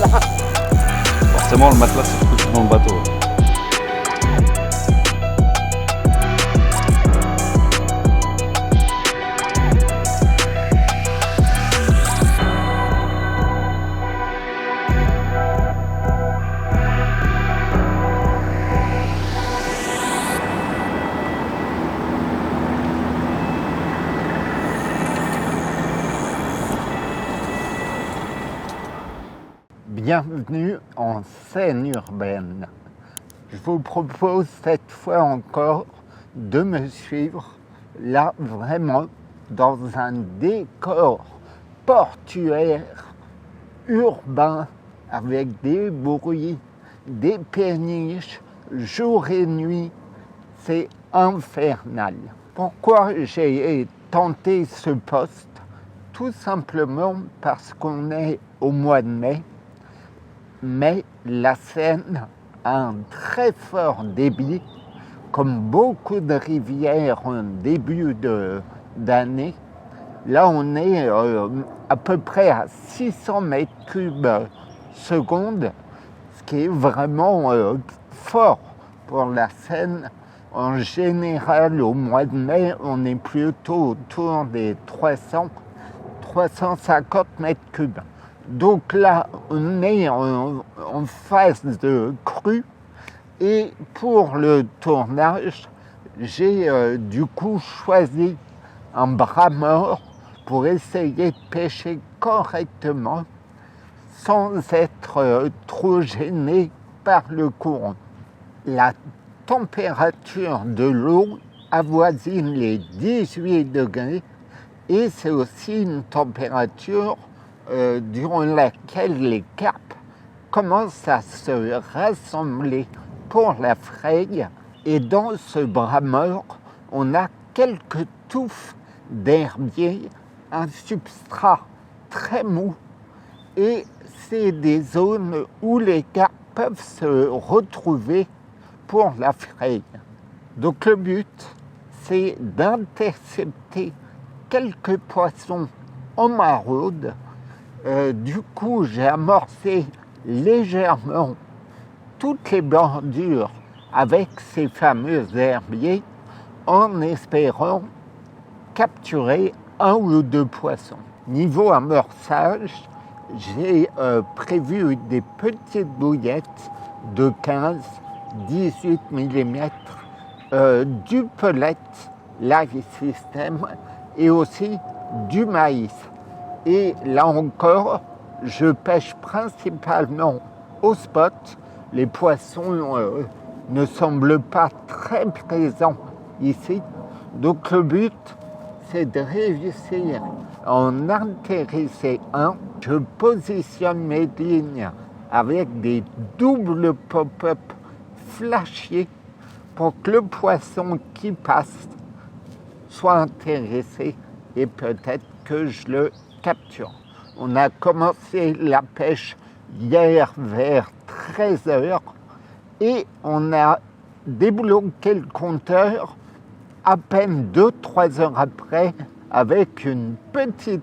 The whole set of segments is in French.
Forcément, le matelas, c'est tout dans le bateau. Bienvenue en scène urbaine. Je vous propose cette fois encore de me suivre là vraiment dans un décor portuaire urbain avec des bruits, des péniches, jour et nuit. C'est infernal. Pourquoi j'ai tenté ce poste? Tout simplement parce qu'on est au mois de mai. Mais la Seine a un très fort débit, comme beaucoup de rivières en début d'année. Là, on est à peu près à 600 mètres cubes seconde, ce qui est vraiment fort pour la Seine. En général, au mois de mai, on est plutôt autour des 350 mètres cubes. Donc là, on est en phase de crue et pour le tournage, j'ai du coup choisi un bras mort pour essayer de pêcher correctement sans être trop gêné par le courant. La température de l'eau avoisine les 18 degrés et c'est aussi une température durant laquelle les carpes commencent à se rassembler pour la fraye. Et dans ce bras mort, on a quelques touffes d'herbier, un substrat très mou. Et c'est des zones où les carpes peuvent se retrouver pour la fraye. Donc le but, c'est d'intercepter quelques poissons en maraude. Du coup, j'ai amorcé légèrement toutes les bordures avec ces fameux herbiers en espérant capturer un ou deux poissons. Niveau amorçage, j'ai prévu des petites bouillettes de 15-18 mm, du pellet live system et aussi du maïs. Et là encore, je pêche principalement au spot. Les poissons ne semblent pas très présents ici. Donc le but, c'est de réussir à en intéresser un. Je positionne mes lignes avec des doubles pop-up flashiers pour que le poisson qui passe soit intéressé et peut-être que je le capture. On a commencé la pêche hier vers 13h et on a débloqué le compteur à peine 2-3 heures après avec une petite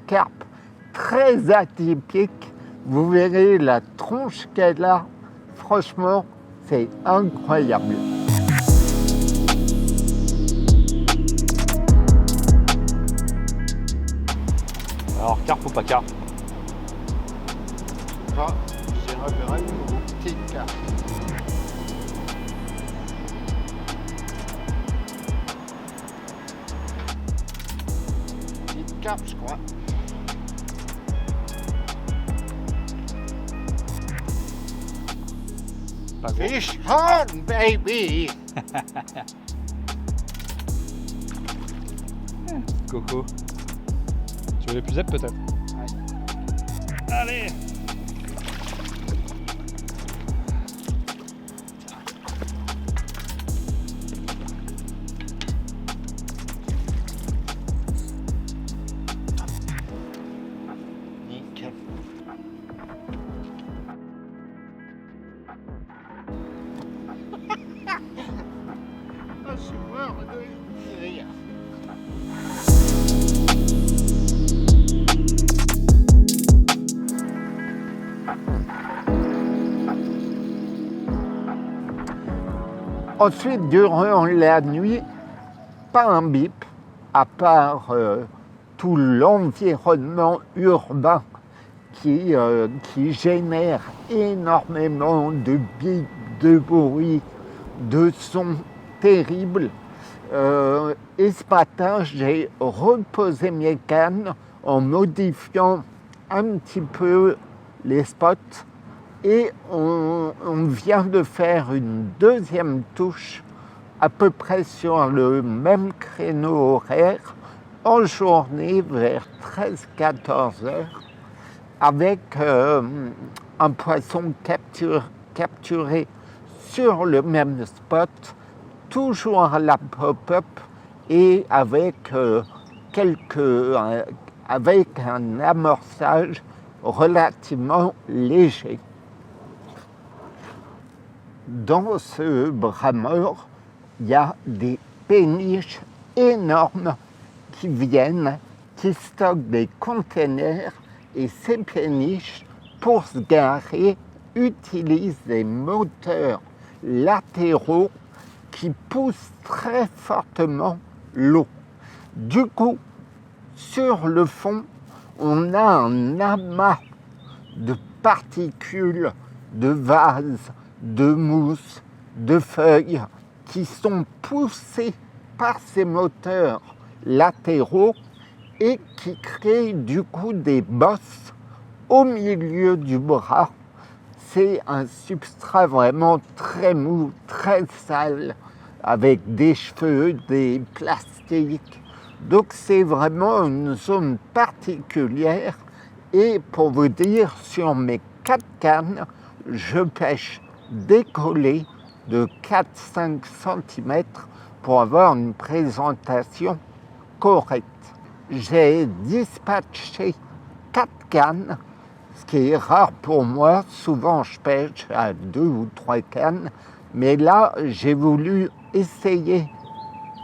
carpe très atypique. Vous verrez la tronche qu'elle a. Franchement, c'est incroyable. Alors, carpe ou pas carpe? Ça, j'ai repéré une petite carpe. Petite carpe, je crois. Pas gros. Fish on, baby! Coco. Tu veux les plus aides peut-être? Ouais. Allez! Nickel. Je suis mort de rire. Ensuite, durant la nuit, pas un bip, à part tout l'environnement urbain qui génère énormément de bips, de bruit, de sons terribles. Et ce matin, j'ai reposé mes cannes en modifiant un petit peu les spots et on vient de faire une deuxième touche à peu près sur le même créneau horaire en journée vers 13-14 heures avec un poisson capturé sur le même spot, toujours à la pop-up et avec avec un amorçage relativement léger. Dans ce bras mort, il y a des péniches énormes qui stockent des containers et ces péniches, pour se garer, utilisent des moteurs latéraux qui poussent très fortement l'eau. Du coup, sur le fond, on a un amas de particules, de vases, de mousse, de feuilles qui sont poussées par ces moteurs latéraux et qui créent du coup des bosses au milieu du bras. C'est un substrat vraiment très mou, très sale, avec des cheveux, des plastiques. Donc c'est vraiment une zone particulière. Et pour vous dire, sur mes 4 cannes, je pêche décollé de 4-5 cm pour avoir une présentation correcte. J'ai dispatché 4 cannes, ce qui est rare pour moi. Souvent, je pêche à 2 ou 3 cannes. Mais là, j'ai voulu essayer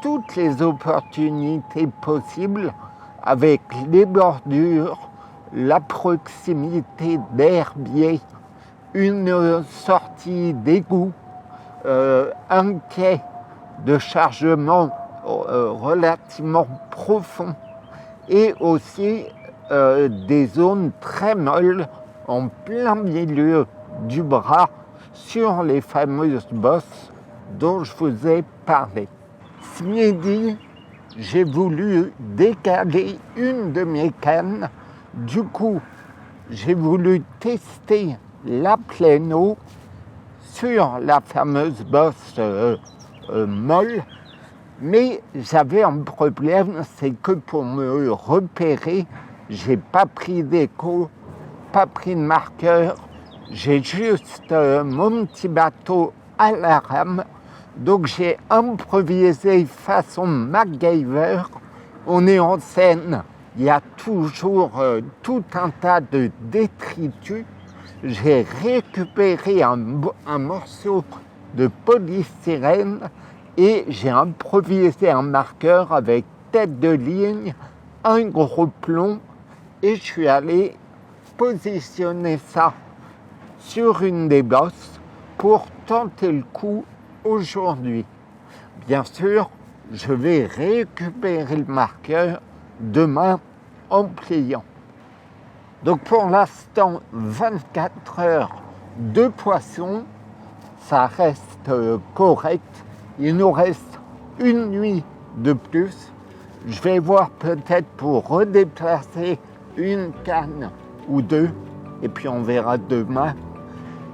toutes les opportunités possibles avec les bordures, la proximité d'herbiers, une sortie d'égout, un quai de chargement relativement profond et aussi des zones très molles en plein milieu du bras sur les fameuses bosses dont je vous ai parlé. Ce midi, j'ai voulu décaler une de mes cannes. Du coup, j'ai voulu tester la pleine eau sur la fameuse bosse molle. Mais j'avais un problème, c'est que pour me repérer, j'ai pas pris d'écho, pas pris de marqueur. J'ai juste mon petit bateau à la rame. Donc j'ai improvisé façon MacGyver. On est en Seine, il y a toujours tout un tas de détritus. J'ai récupéré un morceau de polystyrène et j'ai improvisé un marqueur avec tête de ligne, un gros plomb et je suis allé positionner ça sur une des bosses pour tenter le coup aujourd'hui. Bien sûr, je vais récupérer le marqueur demain en pliant. Donc pour l'instant, 24 heures de poisson, ça reste correct. Il nous reste une nuit de plus. Je vais voir peut-être pour redéplacer une canne ou 2, et puis on verra demain.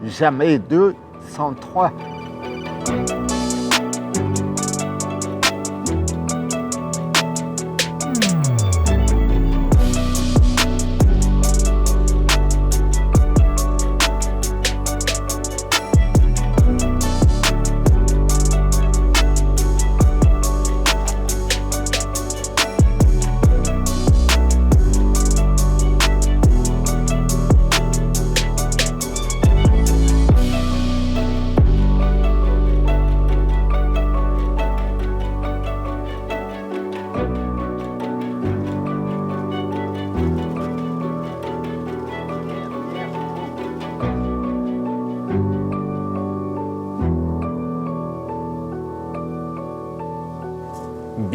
Jamais 2 sans 3.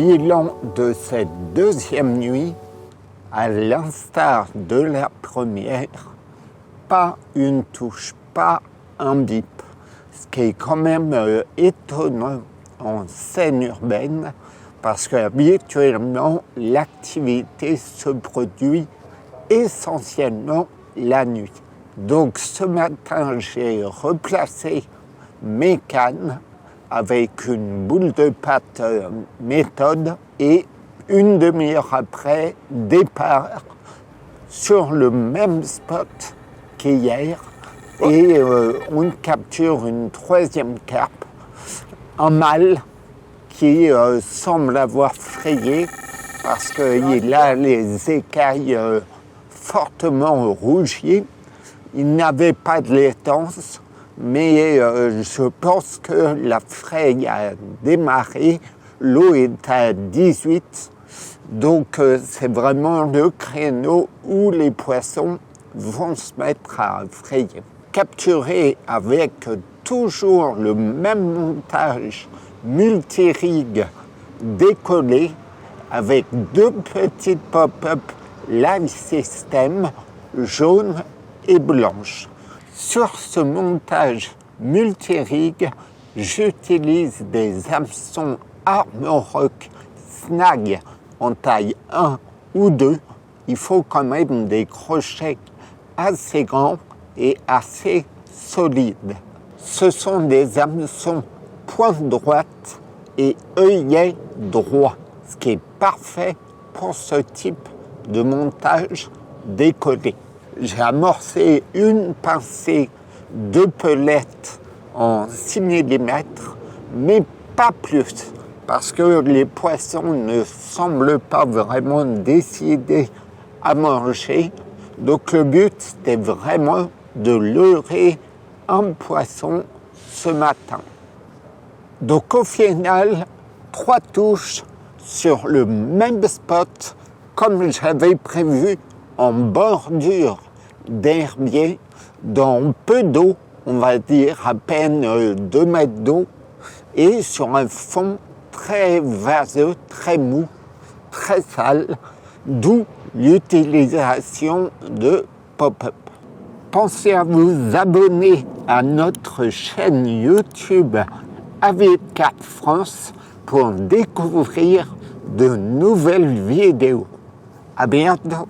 bilan de cette deuxième nuit, à l'instar de la première, pas une touche, pas un bip. Ce qui est quand même étonnant en scène urbaine, parce qu'habituellement, l'activité se produit essentiellement la nuit. Donc ce matin, j'ai replacé mes cannes avec une boule de pâte méthode et une demi-heure après, départ sur le même spot qu'hier et on capture une troisième carpe, un mâle qui semble avoir frayé parce qu'il a les écailles fortement rougies. Il n'avait pas de laitance, mais je pense que la fraye a démarré. L'eau est à 18, donc c'est vraiment le créneau où les poissons vont se mettre à frayer. Capturé avec toujours le même montage multi-rig décollé avec deux petites pop-up live system jaune et blanche. Sur ce montage multi-rig, j'utilise des hameçons Armorock Snag en taille 1 ou 2. Il faut quand même des crochets assez grands et assez solides. Ce sont des hameçons pointe droite et œillet droit, ce qui est parfait pour ce type de montage décollé. J'ai amorcé une pincée de pelette en 6 mm, mais pas plus, parce que les poissons ne semblent pas vraiment décidés à manger. Donc le but, c'était vraiment de leurrer un poisson ce matin. Donc au final, 3 touches sur le même spot, comme j'avais prévu, en bordure d'herbier, dans peu d'eau, on va dire à peine 2 mètres d'eau, et sur un fond très vaseux, très mou, très sale, d'où l'utilisation de pop-up. Pensez à vous abonner à notre chaîne YouTube Avid Carp France pour découvrir de nouvelles vidéos. À bientôt.